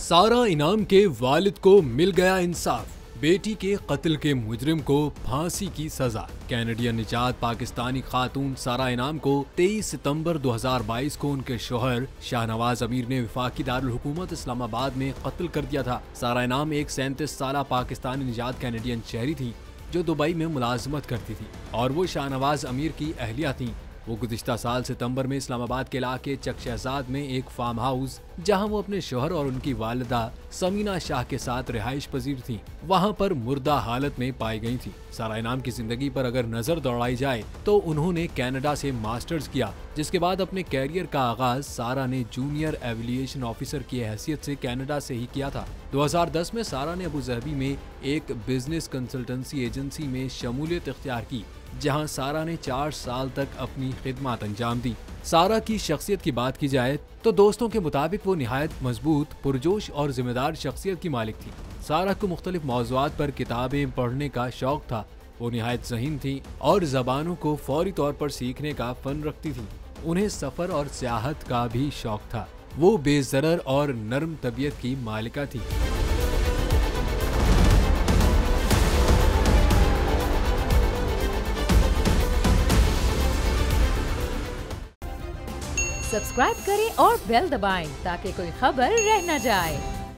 सारा इनाम के वालिद को मिल गया इंसाफ। बेटी के कत्ल के मुजरिम को फांसी की सजा। कैनेडियन निजात पाकिस्तानी खातून सारा इनाम को 23 सितंबर 2022 को उनके शोहर शाहनवाज अमीर ने वफाकी दारुल हुकूमत इस्लामाबाद में कत्ल कर दिया था। सारा इनाम एक 37 साला पाकिस्तानी निजात कैनेडियन शहरी थी जो दुबई में मुलाजमत करती थी और वो शाहनवाज अमीर की अहलिया थी। वो गुज़िश्ता साल सितंबर में इस्लामाबाद के इलाके चक शहजाद में एक फार्म हाउस जहां वो अपने शोहर और उनकी वालिदा समीना शाह के साथ रिहाइश पजीर थी, वहां पर मुर्दा हालत में पाई गई थी। सारा इनाम की जिंदगी पर अगर नजर दौड़ाई जाए तो उन्होंने कनाडा से मास्टर्स किया, जिसके बाद अपने कैरियर का आगाज सारा ने जूनियर एविएशन ऑफिसर की हैसियत से कनाडा से ही किया था। 2010 में सारा ने अबू धाबी में एक बिजनेस कंसल्टेंसी एजेंसी में शमूलियत इख्तियार की, जहां सारा ने 4 साल तक अपनी खिदमत अंजाम दी। सारा की शख्सियत की बात की जाए तो दोस्तों के मुताबिक वो निहायत मजबूत, पुरजोश और जिम्मेदार शख्सियत की मालिक थी। सारा को मुख्तलिफ मौज़ूआत पर किताबें पढ़ने का शौक था। वो निहायत ज़हीन थी और ज़बानों को फौरी तौर पर सीखने का फन रखती थी। उन्हें सफ़र और सियाहत का भी शौक था। वो बेज़रर और नर्म तबीयत की मालिका थी। सब्सक्राइब करें और बेल दबाएं ताकि कोई खबर रह न जाए।